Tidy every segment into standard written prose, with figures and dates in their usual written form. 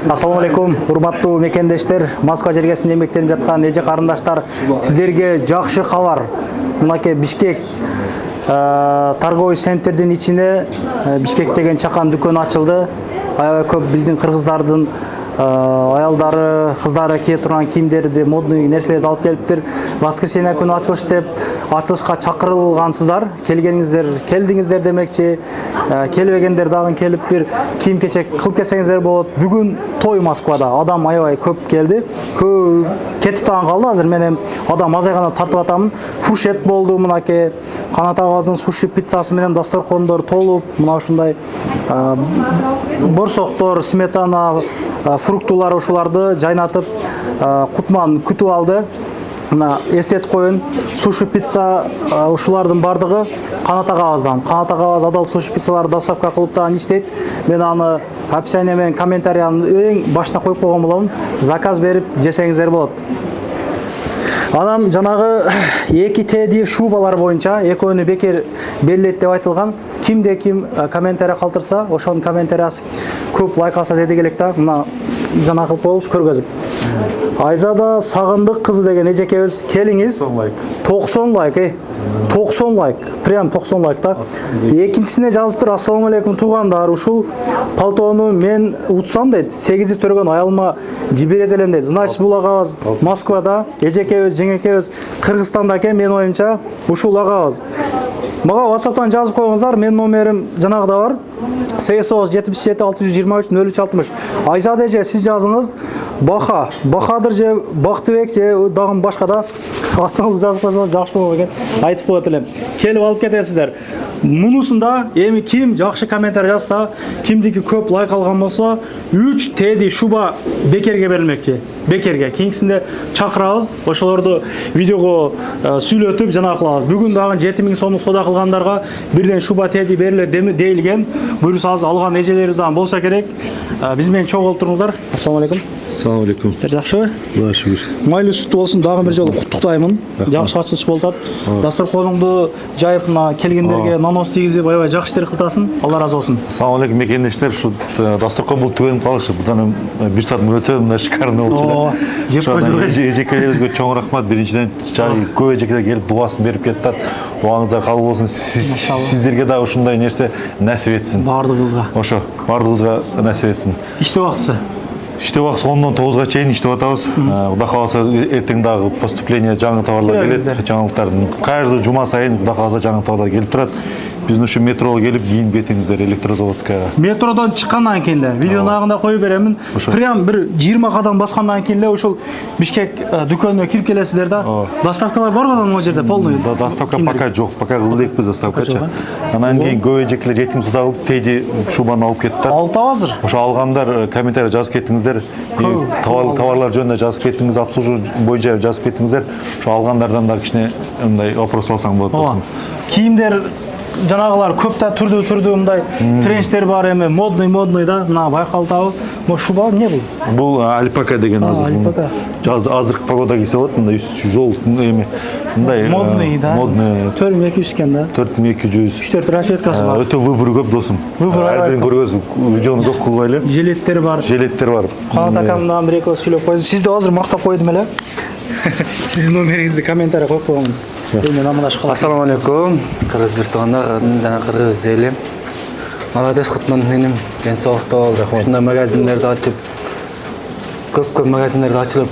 Ассаламу алейкум, урматтуу мекендештер, Москва жергесинде эмгектенип жаткан эже карындаштар, сиздерге жакшы кабар. Мынакей Бишкек торговый центрдин ичине Бишкек деген чакан дүкөн ачылды. Аябай көп биздин кыргыздардын аялдары, кыздары кие турган кийимдерди, модный нерселерди алып келиптир. Воскресенье күнү ачылыш деп ачылышка чакырылгансыздар. Келдиңиздер демекчи. Келбегендер дагы келип бир кийим-кечек кылып кетсеңиздер болот. Бүгүн той Москвада. Адам аябай көп келди. Көп кетип таган калды. Азыр мен адам азайганда тартып атамын. Фуршет болду, мынакей Канат агабыздын суши пиццасы менен дасторкондор толуп, мына ушундай борсоктор, сметана, фруктулар ушуларды жайнатып, кутман күтүп алды. Мына эстетип коеюн, суши пицца ушулардын бардыгы Канат агабыздан. Канат агабыз адал суши пиццаларды доставка кылып дагы иштейт. Мен аны описание менен комментарийдин эң башына коюп койгон болом. Заказ берип жесеңиздер болот. Анан жанагы 2 теди шубалар боюнча экөөнү бекер берилет деп айтылган. Кимде ким комментарий калтырса, ошонун комментариясы көп лайк алса деди элек да. Мына жана кылып коебуз көргөзүп. Айзада Сагындык кызы деген эжекебиз келиңиз. 90 лайк. 90 лайк. Прям 90 лайк да. Экинчисине жазыптыр: Ассаламу алейкум туугандар, ушул палтоону мен утсам дейт, 8 төргөн аялыма жиберет элем дейт. Значит, бул агабыз Москвада, эжекебиз, жеңекебиз Кыргызстанда экен, мен оюмча ушул агабыз. Мага WhatsApp'тан жазып коюңуздар, менин номерим жанагыда бар. 8977 623 0360. Айзада эже, сиз жазыңыз. Бахадыр же Бактыбек же дагы башка да атыңызды жазып койсоңуз жакшы болот экен. Айтып коет элем. Келип алып кетесиздер. Мунусунда эми ким жакшы комментарий жазса, кимдики көп лайк алган болсо, 3 теди шуба бекерге берилмекчи. Бекерге. Кийинкисинде чакырабыз, ошолорду видеого сүйлөтүп жана кылабыз. Бүгүн дагы 7000 сомдук сода кылгандарга бирден шуба теди берилет дейилген. Буюрсаңыз алган эжелерибиз дагы болсо керек. Биз менен чогуу болуп туруңуздар. Ассаламу алейкум. Assalamu alaikum. Сиздер жакшыбы? Алла шүгүр. Майлуу сүттүү болсун, дагы бир жолу куттуктаймын. Жакшы ачылыш болуп атат. Дасторконуңду жайып мына келгендерге нанос тийгизип, аябай жакшы иштер кылтасың. Алла разы болсун. Assalamu alaikum мекендештер. Ушу дасторкон бул түгөнүп калышы. Будан 1 саат өтө мына шикарный болчу. Жеп койдук. Эжекелерибизге чоң рахмат. Биринчиден чай көп эжекелер келип дуасын берип кетти. Дуаңыздар кабыл болсун. Сиздерге да ушундай нерсе насип этсин. Бардыгыбызга. Ошо, бардыгыбызга насип этсин. Иштөө убактысы? Иштөө убактысы 10-дон 9-га чейин иштеп атабыз. Кудай кааласа эртең дагы поступление жаңы товарлар келет. Жаңылыктардын каждый жума сайын кудай кааласа жаңы товарлар келип турат. Биздин ушу метрого келип кийин кетиңиздер Электрозаводская. Метродон чыккандан кийин эле видеонун агында коюп беремин. Прям бир 20 кадам баскандан кийин эле ушул Бишкек дүкөнүнө кирип келесиздер да. Доставкалар барбы могу жерде полный? Доставка пока жок, пока кылдыкпыз доставкачы. Анан кийин көп эжекелер 7 суда алып теди шубаны алып кетти. Алып азыр. Ошо алгандар комментарий жазып кеттиңиздер. Товарлар жөнүндө жазып кеттиңиз, обслуживание боюнча жазып кеттиңиздер. Ошо алгандардан да кичине мындай вопрос алсаң болот. Кийимдер Жанагылар көп да түрдүү мындай тренчтер бар эми, модный да, мына байкалдабы. Бу шуба эмне бул? Бул альпака деген азыр. Азыркы погода кийсе болот, мындай жол эми мындай модный да. Модный 4200 экен да. 4200. 3-4 расцветкасы бар. Өтө выбор көп досум. Ар бирин көргөз, видеону көп кылбайлы. Жилеттер бар. Канат акамдан бир экөө сүйлөп койду. Сизди азыр мактап койдум эле. Сиздин номериңизди комментарий коюп койгон. Ассаламу алейкум, кыргыз бир туугандар, жана кыргыз элим. Молодец кутман меним, ден соолуктоо, ушундай магазиндерди ачып, көп магазиндерди ачылып,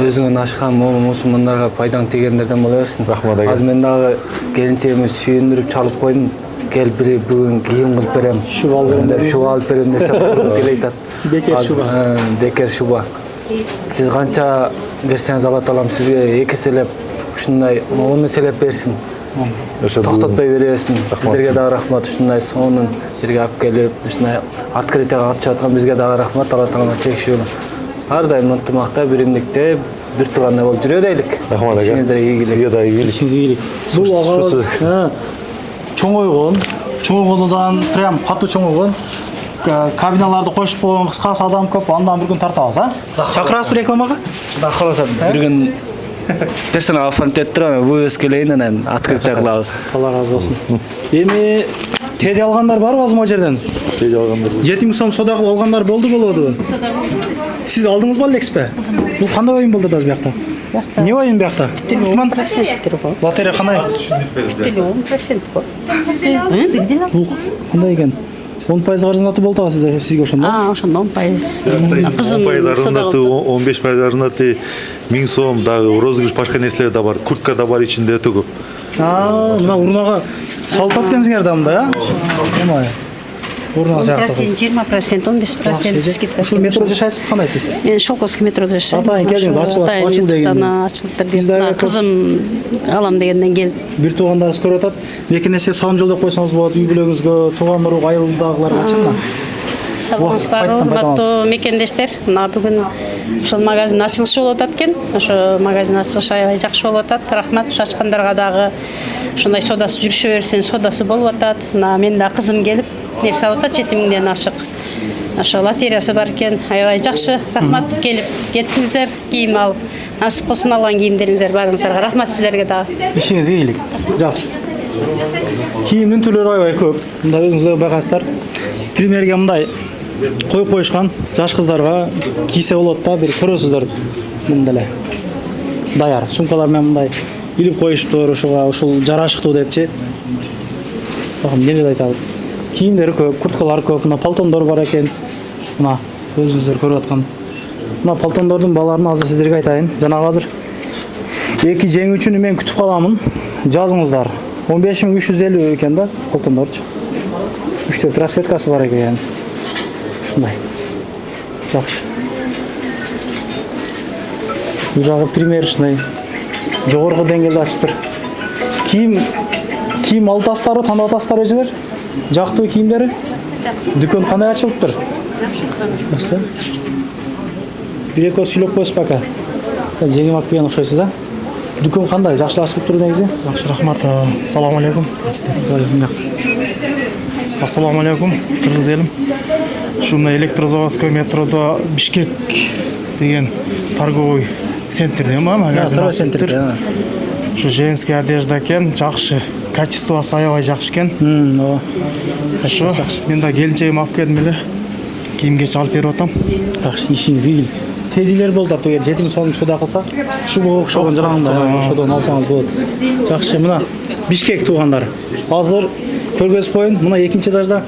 өзүңөн ашкан мусулмандарга пайдаң тийгендерден боло берсин. Рахмат. Азыр мен дагы келинчегими сүйүндүрүп чалып койдум. Кел бир бүгүн кийим кылып берем. Шуба алып берем десе келет атат. Бекер шуба. Сиз канча берсеңиз Алла таалам сизге экиселеп ушундай муну селеп берсин. Токтотпой бересин. Сиздерге дагы рахмат, ушундай сонун жерге алып келип, ушундай открытияга катышып аткан бизге дагы рахмат. Алла таалам чекшүү. Ар дайым ынтымакта, биримдикте бир туугандай болуп жүрө дейlik. Рахмат ага. Ишиңиздерге ийгилик. Сизге дагы ийгилик. Бул агабыз чоңойгондон прям катуу чоңойгон. Кабиналарды коюп койгон, кыскасы адам көп, андан бир күн тартабыз, Чакырасыз бир рекламага? Да, каласа бир күн персонал оформить этип турам, вывез келейин, анан открытие кылабыз. Алла разы болсун. Эми Теди алгандар барбы азыр могу жерден? Теди алгандар. 7000 сом сода кылып алгандар болду. Сиз алдыңыз ба элекспе? Бул кандай оюн болду да биякта? Не оюн биякта? Кутман? Лотерея кандай? 10%. Бул кандай экен? 10% каржынаты болду а сизге ошондо? Ошондо 10%. 10% арзанаты, 15% арзанаты, 1000 сом, дагы розыгрыш башка нерселер да бар. Куртка да бар ичинде өтө көп. Мына урнага салып аткансыңар да мында, Оңой. Урнага сыяктуу. 20%, 15% скидка. Ушул метро жашайсыз кандай сиз? Мен Шолковский метрода жашайм. Атайын келдиңиз, ачыл деген. Ачылды деген. Кызым алам дегенден келдим. Бир туугандарыңыз көрүп атат. Эки нерсе салым жолдоп койсоңуз болот, үй бүлөңүзгө, тууган урук, айылдагыларга чымна. Саламатсыздар, урматтуу мекендештер. Мына бүгүн ошол магазин ачылышы болуп атат экен. Ошо магазин ачылышы аябай жакшы болуп атат. Рахмат ачкандарга дагы. Ошондой содасы жүрүшө берсин, содасы болуп атат. Мына мен да кызым келип нерсе алып атат 7000ден ашык. Ошо лотериясы бар экен. Аябай жакшы. Рахмат келип кеттиңиздер, кийим алып. Насып болсун алган кийимдериңиздер барыңыздарга. Рахмат сиздерге дагы. Ишиңиз ийгилик. Жакшы. Кийимдин түрлөрү аябай көп. Мында өзүңүздөр байкайсыздар. Примерге мындай коюп коюшкан жаш кыздарга кийсе болот да, бир көрөсүздөр. Мындай эле. Даяр сумкалар менен мындай илип коюштур, ошого ушул жарашыктуу депчи. Бакын эмне деп айталы. Кийимдери көп, курткалар көп, мына палтондор бар экен. Мына өзүңүздөр көрүп аткан. Мына палтондордун бааларын азыр сиздерге айтайын. Жанагы азыр эки жеңүүчүнү мен күтүп каламын. Жазыңыздар. 15350 экен да палтондорчу. 3-4 расцветкасы бар экен. Ушундай. Жакшы. Бул жагы примерочный. Жогорку деңгээлде ачыптыр. Кийим алып атасыздарбы, тандап атасыздарбы эжелер? Жактуу кийимдери? Дүкөн кандай ачылыптыр? Жакшы. Бир-эки сүйлөп коесуз бака. Сен жеңип алып келген окшойсуз, а? Дүкөн кандай? Жакшы ачылып тур негизи? Жакшы, рахмат. Ассаламу алейкум. Ассаламу алейкум, кыргыз элим. Ушундай электрозаводской метрода Бишкек деген торговый центрде магазин ачылыптыр. Ушу женский одежда экен, жакшы. Качествосы аябай жакшы экен. Ооба. Ошо мен да келинчегим алып келдим эле. Кийимге чалып берип атам. Жакшы, ишиңиз ийгил. Тедилер болду ап, эгер 7000 сом суда кылса, шуба окшогон жараңда ошодон алсаңыз болот. Жакшы, мына Бишкек туугандар. Азыр көргөзүп коюн. Мына экинчи этажда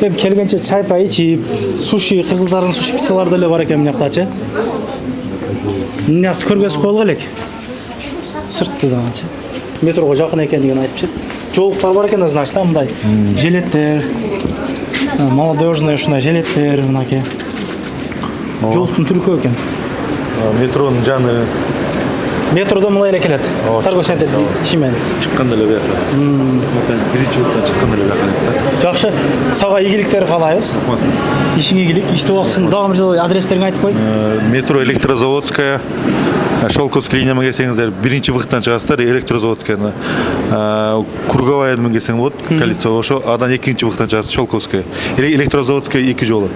эп келгенче чай пай ичип, суши, кыргыздардын суши пиццалары деле бар экен мынактачы. Мынакты көргөзүп коелук элек. Сырттыдагычы. Метрого жакын экендигин айтыпчы. Жолуктар бар экен, значит, мындай жилеттер, молодежный ушундай жилеттер мынакей. Жолуктун түрү көп экен. Метронун жаны Метродо мындай эле келет. Торговый центр ишимен. чыкканда эле бияка. Биринчи бутан чыкканда эле бияка. Жакшы, сага ийгиликтер каалайбыз. Ишиң ийгилик. Иштеп убактысын дагы бир адрестериңди айтып кой. Метро Электрозаводская, Шолковский линияма келсеңиздер, биринчи выходтан чыгасыздар, Электрозаводская. Круговая менен келсең болот, кольцо ошо, адан экинчи выходтан чыгасыз, Шолковская. Электрозаводская эки жолу.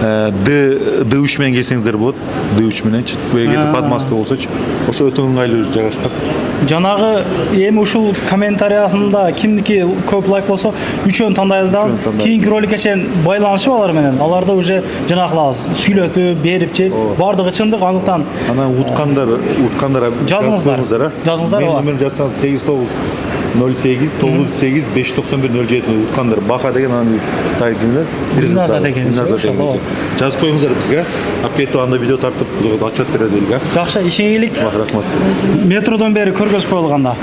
Д3 менен келсеңиздер болот, Д3 мененчи. Эгер подмазка болсочу, ошо өтө ыңгайлуу жайгашкан. Жанагы эми ушул комментариясында кимдики көп лайк болсо, үчөөнү тандайбыз да. Кийинки роликке чейин байланышып алар менен. Аларды уже жана кылабыз. Сүйлөтүп, берипчи, бардыгы чындык, андыктан Анан уткандар жазыңыздар. Жазыңыздар. Мен жазсаңыз 8908 98 591 07 уткандар. Бака деген анын тагында Назат экен. жазып коюңуздар бизге. Алып кетип анда видео тартып отчет беребиз элге. Жакшы, ишиңиз ийгилик. Рахмат. Метродон бери көргөзүп коюлганда.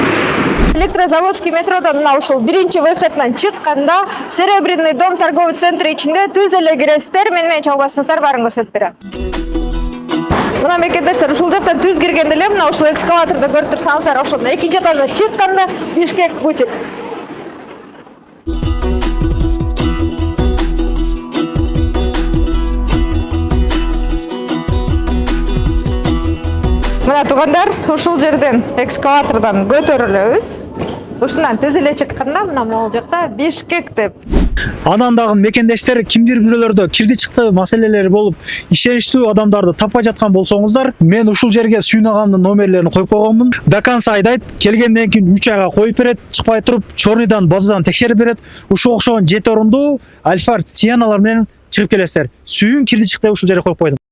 Электрозаводский метродан мына ушул биринчи выходтан чыкканда Серебряный дом торговый центри ичинде түз эле киресиздер. Менен чогулбасаңыздар баарын көрсөтүп берем. Мына мекендештер ушул жактан түз киргенде эле мына ушул экскаваторду көрүп турсаңыздар, ошондо экинчи этажда чыкканда Бишкек бутик. Мына туугандар, ушул жерден экскаватордон көтөрүлөбүз. ушундан түзүлө чыкканда мына могул жакта Бишкек деп. Анан дагы мекендештер кимдир бирөөлөрдө кирди чыкты маселелери болуп, ишеничтүү адамдарды таппай жаткан болсоңуздар, мен ушул жерге Сүйүн агамдын номерлерин коюп койгонмун. До конца айдайт, келгенден кийин 3 айга коюп берет, чыкпай туруп, чорныйдан базадан текшерип берет. Ушул окшогон 7 орундуу Альфард Сиеналар менен чыгып келесиздер. Сүйүн кирди чыкты ушул жерге коюп койдум.